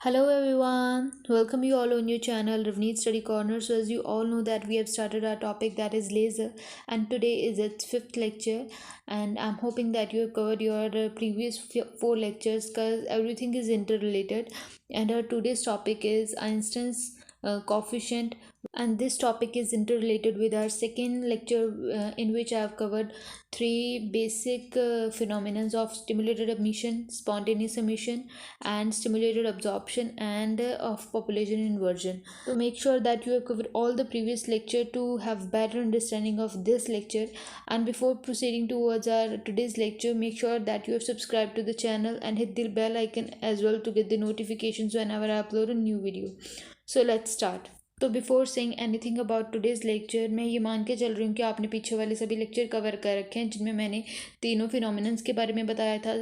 Hello everyone, welcome you all on your channel Ravneet Study Corner. So as you all know that we have started our topic, that is laser, and today is its fifth lecture, and I'm hoping that you have covered your previous four lectures because everything is interrelated. And our today's topic is Einstein's coefficient, and this topic is interrelated with our second lecture, in which I have covered three basic phenomena of stimulated emission, spontaneous emission, and stimulated absorption, and of population inversion. So make sure that you have covered all the previous lecture to have better understanding of this lecture. And before proceeding towards our today's lecture, make sure that you have subscribed to the channel and hit the bell icon as well to get the notifications whenever I upload a new video. So let's start. तो before saying anything about today's lecture, मैं ये मान के चल रही हूँ कि आपने पीछे वाले सभी लेक्चर कवर कर रखे हैं, जिनमें मैंने तीनों फिनोमिनन्स के बारे में बताया था,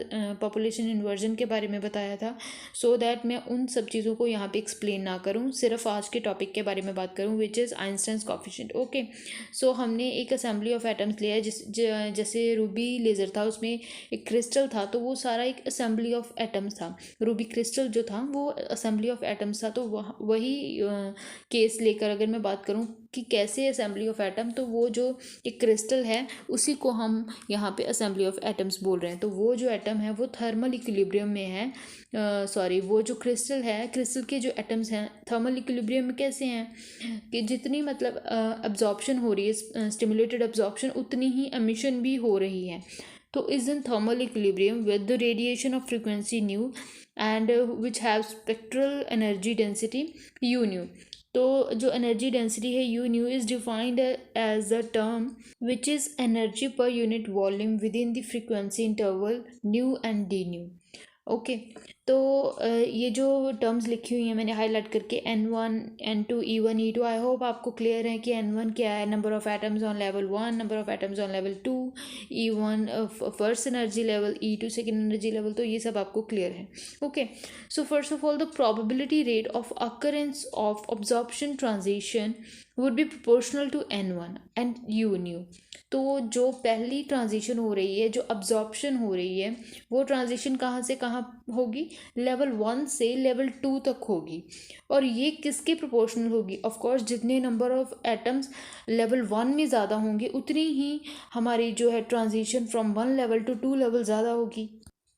पॉपुलेशन इन्वर्जन के बारे में बताया था, सो दैट मैं उन सब चीज़ों को यहाँ पे एक्सप्लेन ना करूँ, सिर्फ आज के टॉपिक के बारे में बात करूँ, which is Einstein's coefficient. Okay, so हमने एक असेंबली ऑफ एटम्स लिया है, जैसे रूबी लेज़र था, उसमें एक क्रिस्टल था, तो वो सारा एक असेंबली ऑफ एटम्स था. रूबी क्रिस्टल जो था वो असेंबली ऑफ एटम्स था. तो वही केस लेकर अगर मैं बात करूं कि कैसे असेंबली ऑफ एटम, तो वो जो एक क्रिस्टल है उसी को हम यहाँ पे असेंबली ऑफ एटम्स बोल रहे हैं. तो वो जो एटम है वो थर्मल इक्विलिब्रियम में है. वो जो क्रिस्टल है, क्रिस्टल के जो एटम्स हैं थर्मल इक्विलिब्रियम में कैसे हैं कि जितनी मतलब अब्जॉर्प्शन हो रही है, स्टिमुलेटेड अब्जॉर्प्शन, उतनी ही एमिशन भी हो रही है. तो is in thermal equilibrium with the radiation of frequency nu and which have spectral energy density u nu. तो जो एनर्जी डेंसिटी है u nu is defined as a term which is energy per unit volume within the frequency interval nu and d nu. Okay, तो ये जो terms लिखी हुई हैं मैंने हाईलाइट करके, N1 N2 E1 E2, आई hope आपको क्लियर है कि N1 क्या है, number of atoms on level 1, number of atoms on level 2, E1 first energy level, E2 second energy level. तो ये सब आपको क्लियर है. Okay, so first of all the probability rate of occurrence of absorption transition would be proportional to N1 and U nu. तो जो पहली transition हो रही है, जो अब्जॉर्प्शन हो रही है, वो ट्रांजिशन कहाँ से कहाँ होगी, लेवल 1 से लेवल 2 तक होगी. और ये किसके प्रोपोर्शनल होगी? ऑफ कोर्स जितने नंबर ऑफ एटम्स लेवल 1 में ज़्यादा होंगे उतनी ही हमारी जो है transition from 1 level to 2 level ज़्यादा होगी.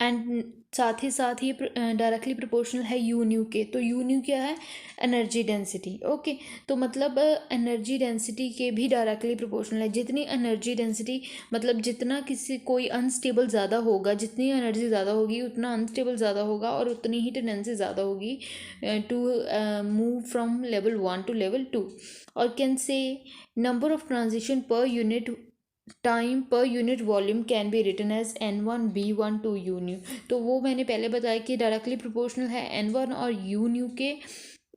एंड साथ ही डायरेक्टली प्रोपोर्शनल है यू न्यू के. तो यू न्यू क्या है? Energy density. ओके, तो मतलब एनर्जी डेंसिटी के भी डायरेक्टली प्रोपोर्शनल है. जितनी एनर्जी डेंसिटी मतलब जितना कोई अनस्टेबल ज़्यादा होगा, जितनी एनर्जी ज़्यादा होगी उतना अनस्टेबल ज़्यादा होगा, और उतनी ही टेंडेंसी ज़्यादा होगी to move from level 1 to level 2. और can say number of transition per unit time per unit volume can be written as N1 B1 to U nu. तो वो मैंने पहले बताया कि डायरेक्टली प्रोपोर्शनल है N1 और U न्यू के,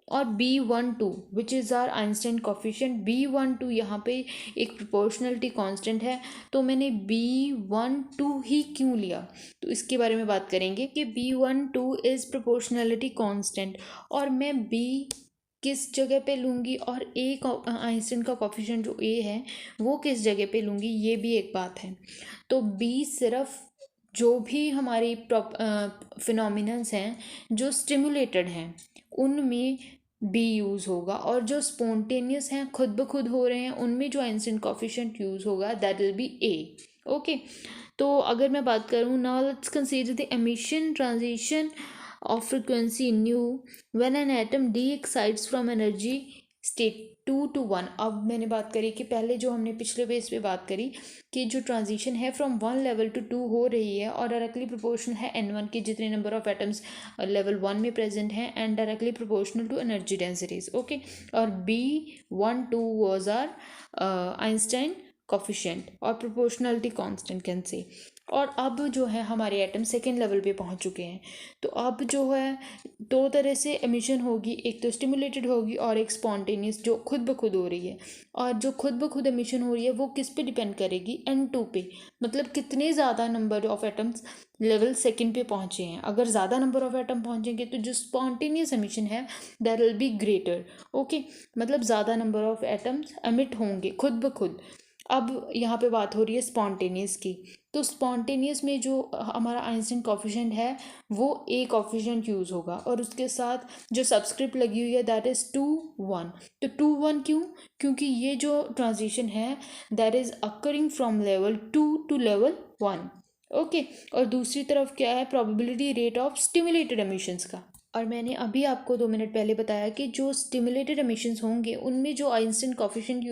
और B12 which is our Einstein coefficient. B12 यहाँ पे एक प्रोपोर्शनलिटी कांस्टेंट है. तो मैंने B12 ही क्यों लिया, तो इसके बारे में बात करेंगे कि B12 इज़ प्रोपोर्शनलिटी कांस्टेंट, और मैं B किस जगह पे लूँगी और ए आइंस्टाइन का कोफिशिएंट जो ए है वो किस जगह पे लूँगी, ये भी एक बात है. तो बी सिर्फ जो भी हमारी फिनोमिनन्स हैं जो स्टिमुलेटेड हैं उनमें बी यूज़ होगा, और जो स्पॉन्टेनियस हैं खुद ब खुद हो रहे हैं उनमें जो आइंस्टाइन कोफिशिएंट यूज़ होगा that will B A. Okay, तो अगर मैं बात करूँ, now let's consider the emission transition of frequency nu when an atom d excites from energy state 2 to 1. अब मैंने बात करी कि पहले जो हमने पिछले पेज पे बात करी कि जो ट्रांजिशन है फ्रॉम 1 लेवल टू 2 हो रही है, और डायरेक्टली प्रोपोर्शनल है N1 के जितने नंबर ऑफ एटम्स लेवल 1 में प्रेजेंट हैं, and directly proportional to energy densities. Okay, और B12 was our Einstein coefficient और प्रोपोर्शनलिटी कांस्टेंट कैन से. और अब जो है हमारे एटम सेकेंड लेवल पे पहुंच चुके हैं. तो अब जो है दो तरह से एमिशन होगी, एक तो स्टिमुलेटेड होगी और एक स्पॉन्टेनियस जो खुद ब खुद हो रही है. और जो खुद ब खुद एमिशन हो रही है वो किस पे डिपेंड करेगी? N2 पे. मतलब कितने ज़्यादा number of atoms level second पे पहुँचे हैं. अगर ज़्यादा नंबर ऑफ एटम पहुँचेंगे तो जो स्पॉन्टेनियस एमिशन है that will be greater. Okay, मतलब ज़्यादा नंबर ऑफ एटम्स एमिट होंगे खुद ब खुद. अब यहाँ पे बात हो रही है स्पॉन्टेनियस की. तो स्पॉन्टेनियस में जो हमारा आइंस्टाइन कॉफिशिएंट है वो ए कॉफिशिएंट यूज़ होगा, और उसके साथ जो सबस्क्रिप्ट लगी हुई है दैट इज़ 2 1। तो 2 1 क्यों? क्योंकि ये जो ट्रांजिशन है that is occurring from level 2 to level 1। Okay, और दूसरी तरफ क्या है, probability rate of stimulated emissions का। और मैंने अभी आपको 2 मिनट पहले बताया कि जो स्टिमुलेटेड एमिशंस होंगे उनमें जो आइंस्टाइन कॉफिशिएंट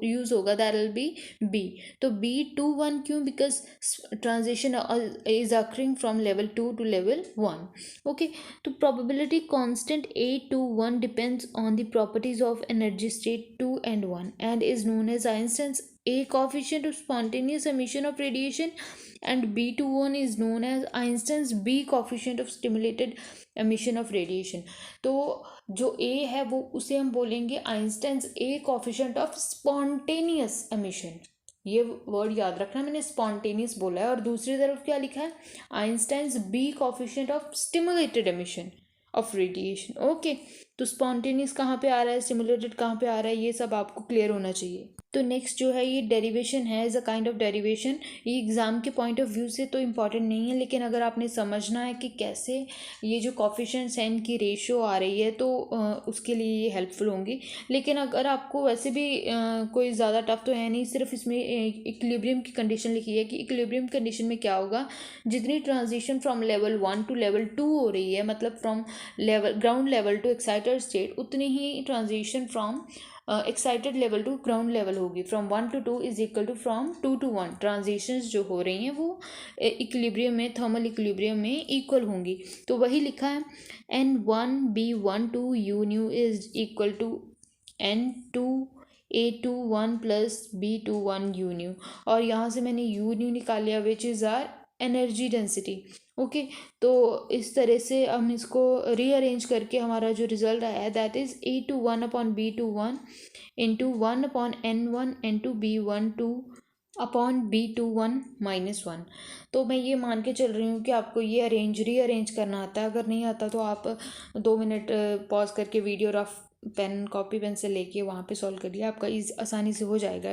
यूज़ होगा दैट विल बी बी। तो B 2 1 क्यों? Because transition is occurring from level 2 to level 1। Okay, तो probability constant A 2 1 depends on the properties of energy state 2 and 1 and is known as Einstein's A coefficient of spontaneous emission of radiation, and B 2 1 is known as Einstein's B coefficient of stimulated emission of radiation। तो जो A है वो उसे हम बोलेंगे Einstein's A coefficient of spontaneous emission। ये word याद रखना, मैंने स्पॉन्टेनियस बोला है, और दूसरी तरफ क्या लिखा है, Einstein's B coefficient of stimulated emission of radiation. Okay, तो स्पॉन्टेनियस कहाँ पे आ रहा है, स्टिमुलेटेड कहाँ पे आ रहा है, ये सब आपको क्लियर होना चाहिए। तो नेक्स्ट जो है ये डेरिवेशन है, as a kind of derivation. ये एग्ज़ाम के पॉइंट ऑफ व्यू से तो इम्पॉर्टेंट नहीं है, लेकिन अगर आपने समझना है कि कैसे ये जो कॉफिशिएंट्स हैं इनकी रेशियो आ रही है तो उसके लिए ये हेल्पफुल होंगी। लेकिन अगर आपको वैसे भी कोई ज़्यादा टफ तो है नहीं, सिर्फ इसमें इक्विलिब्रियम की कंडीशन लिखी है कि इक्विलिब्रियम कंडीशन में क्या होगा, जितनी transition from level 1 to level 2 हो रही है, मतलब from level ground level to excited state, उतनी ही transition from excited level to ground level होगी। From 1 to 2 is equal to from 2 to 1। Transitions जो हो रही हैं वो इक्विलिब्रियम में, थर्मल इक्विलिब्रियम में इक्वल होंगी। तो वही लिखा है N1B12 U nu is equal to N2A21 plus B21 U nu, और यहाँ से मैंने U न्यू निकाल लिया which is our energy density. Okay, तो इस तरह से हम इसको रीअरेंज करके हमारा जो रिजल्ट आया है that is A 2 1 upon B 2 1 into 1 upon N 1 into B 1 2 upon B 2 1 -1। तो मैं ये मान के चल रही हूँ कि आपको ये रीअरेंज करना आता है। अगर नहीं आता तो आप 2 मिनट पॉज करके video rough pen copy pen से लेके वहाँ पे सॉल्व करिए, आपका आसानी से हो जाएगा।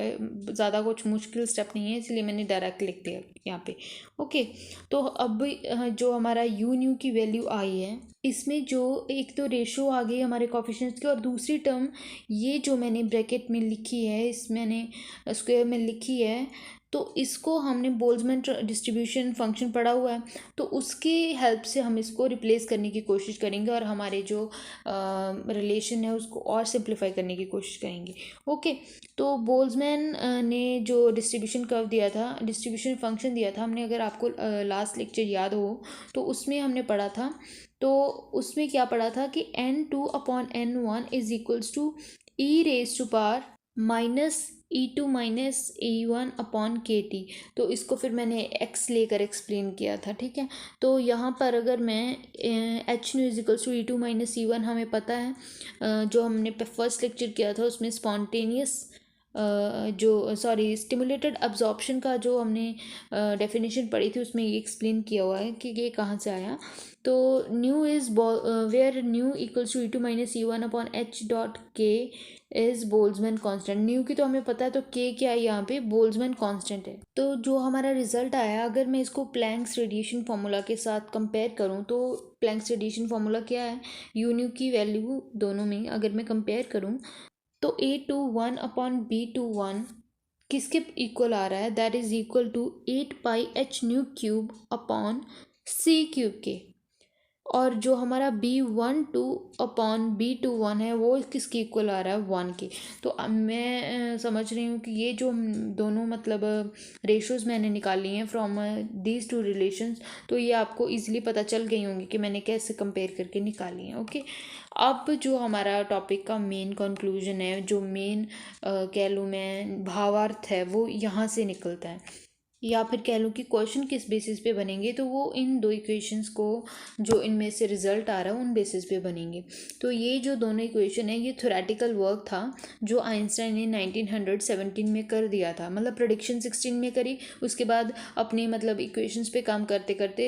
ज़्यादा कुछ मुश्किल स्टेप नहीं है, इसलिए मैंने डायरेक्ट लिख दिया यहाँ पे। ओके, तो अब जो हमारा यू न्यू की वैल्यू आई है, इसमें जो एक तो रेशो आ गई हमारे कॉफिशिएंट्स की, और दूसरी टर्म ये जो मैंने ब्रैकेट में लिखी है, इस मैंने स्क्वायर में लिखी है, तो इसको हमने बोल्ट्जमैन डिस्ट्रीब्यूशन फंक्शन पढ़ा हुआ है, तो उसकी हेल्प से हम इसको रिप्लेस करने की कोशिश करेंगे और हमारे जो रिलेशन है उसको और सिंप्लीफाई करने की कोशिश करेंगे। ओके, तो बोल्ट्जमैन ने जो डिस्ट्रीब्यूशन कर्व दिया था, डिस्ट्रीब्यूशन फंक्शन दिया था, हमने अगर आपको लास्ट लेक्चर याद हो तो उसमें हमने पढ़ा था, तो उसमें क्या पढ़ा था कि N2/N1 is equals to e⁻⁻ -E2 - E1 upon KT। तो इसको फिर मैंने x लेकर एक्सप्लेन किया था, ठीक है। तो यहाँ पर अगर मैं H nu is equals to E2 - E1 हमें पता है, जो हमने फर्स्ट लेक्चर किया था उसमें स्पॉन्टेनियस जो स्टिमुलेटेड अब्जॉर्प्शन का जो हमने डेफिनेशन पढ़ी थी उसमें ये एक्सप्लेन किया हुआ है कि ये कहाँ से आया। तो nu is where nu equals to E2 - E1 upon H.K is Boltzmann constant. Nu की तो हमें पता है, तो के क्या है यहाँ पे, बोल्ट्जमैन कांस्टेंट है। तो जो हमारा रिजल्ट आया, अगर मैं इसको प्लैंक्स रेडिएशन फार्मूला के साथ कंपेयर करूँ, तो प्लैंक्स रेडिएशन फार्मूला क्या है, यू न्यू की वैल्यू दोनों में अगर मैं कंपेयर करूँ तो A 2 1 अपॉन B 2 1 किसके इक्वल आ रहा है, that is equal to 8πh nu cube upon C³ के। और जो हमारा B 1 2 अपॉन B 2 1 है वो किसके इक्वल आ रहा है, 1 के। तो अब मैं समझ रही हूँ कि ये जो दोनों मतलब रेशोज़ मैंने निकाली हैं फ्रॉम दीज टू रिलेशंस, तो ये आपको इजीली पता चल गई होंगी कि मैंने कैसे कंपेयर करके निकाली हैं। ओके, अब जो हमारा टॉपिक का मेन कंक्लूजन है, जो मेन कह लूँ मैं भावार्थ है, वो यहाँ से निकलता है, या फिर कह लूँ कि क्वेश्चन किस बेसिस पे बनेंगे, तो वो इन दो इक्वेशंस को जो इनमें से रिजल्ट आ रहा है उन बेसिस पे बनेंगे। तो ये जो दोनों इक्वेशन है ये थ्योरेटिकल वर्क था जो आइंस्टाइन ने 1917 में कर दिया था, मतलब प्रेडिक्शन 16 में करी, उसके बाद अपने मतलब इक्वेशंस पे काम करते करते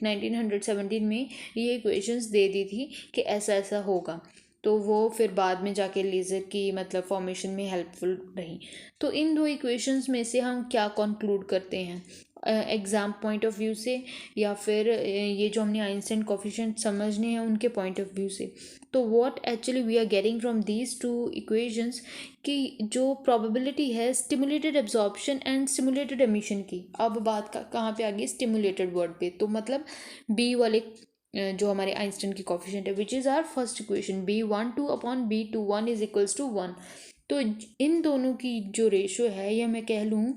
1917 में ये इक्वेशंस दे दी थी कि ऐसा ऐसा होगा। तो वो फिर बाद में जाके लेज़र की मतलब फॉर्मेशन में हेल्पफुल रही। तो इन दो इक्वेशंस में से हम क्या कंक्लूड करते हैं, एग्ज़ाम पॉइंट ऑफ व्यू से, या फिर ये जो हमने आइंस्टाइन कोफिशिएंट समझने हैं उनके पॉइंट ऑफ व्यू से। तो what actually we are getting from these two equations कि जो प्रोबेबिलिटी है stimulated absorption and stimulated emission की। अब बात कहाँ पे आ गई, स्टिमुलेटेड वर्ड पे। तो मतलब बी वाले जो हमारे आइंस्टाइन की कोफिशिएंट है which is our first equation, B12/B21 is equals to 1। तो इन दोनों की जो रेशो है, या मैं कह लूँ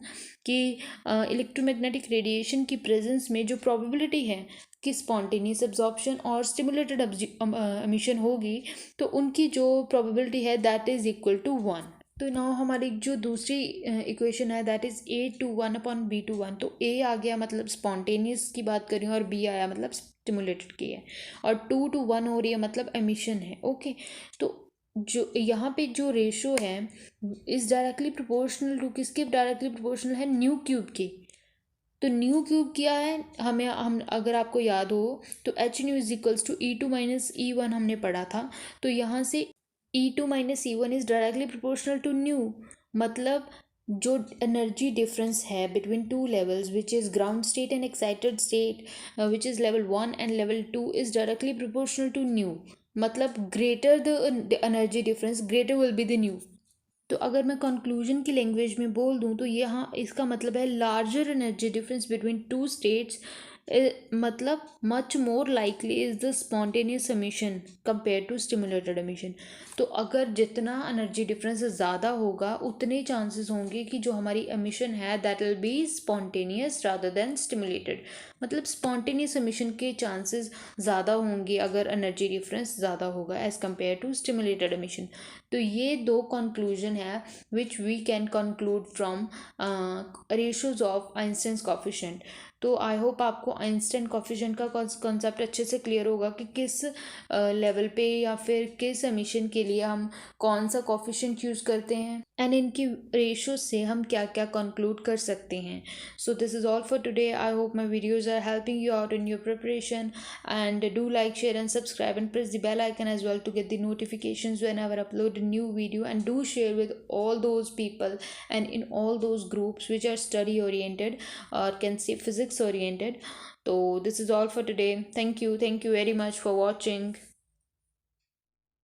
कि इलेक्ट्रोमैग्नेटिक रेडिएशन की प्रेजेंस में जो प्रोबेबिलिटी है कि स्पॉन्टेनियस एब्जॉर्प्शन और स्टिमुलेटेड एमिशन होगी, तो उनकी जो प्रोबेबिलिटी है दैट इज़ इक्वल टू 1। तो नाउ हमारी जो दूसरी इक्वेशन है दैट इज़ A21/B21। तो A आ गया मतलब स्पॉन्टेनियस की बात करें, और B आया मतलब स्टिमुलेटेड की है, और 2:1 हो रही है मतलब एमिशन है। ओके, तो जो यहाँ पे जो रेशो है इज डायरेक्टली प्रोपोर्शनल टू किसके, डायरेक्टली प्रोपोर्शनल है न्यू क्यूब के। तो न्यू क्यूब क्या है, हम अगर आपको याद हो तो h nu is equals to E2 - E1 हमने पढ़ा था। तो यहाँ से E2 - E1 is directly proportional to nu, मतलब जो एनर्जी डिफरेंस है between two levels which is ground state and excited state, which is level 1 and level 2, is directly proportional to nu. मतलब greater the energy difference greater will be the nu. तो अगर मैं conclusion की language में बोल दूँ तो यहाँ इसका मतलब है larger energy difference between two states, मतलब much more likely is the spontaneous emission compare to stimulated emission. तो अगर जितना एनर्जी डिफरेंस ज़्यादा होगा उतने चांसेस होंगे कि जो हमारी एमिशन है that will be spontaneous rather than stimulated. मतलब स्पॉन्टेनियस एमिशन के चांसेस ज़्यादा होंगे अगर एनर्जी डिफरेंस ज़्यादा होगा as compare to stimulated emission. तो ये दो कंक्लूजन है which we can conclude from ratios of Einstein's coefficient. तो आई होप आपको आइंस्टाइन कोफिशिएंट का कॉन्सेप्ट अच्छे से क्लियर होगा कि किस लेवल पे या फिर किस एमिशन के लिए हम कौन सा कोफिशिएंट यूज़ करते हैं, एंड इनकी रेशो से हम क्या क्या कंक्लूड कर सकते हैं। So this is all for today. I hope my videos are helping you out in your preparation, and do like, share and subscribe, and press the bell icon as well to get the notifications whenever I upload a new video, and do share with all those people and in all those groups which are study oriented or can say physics oriented. So this is all for today. Thank you very much for watching.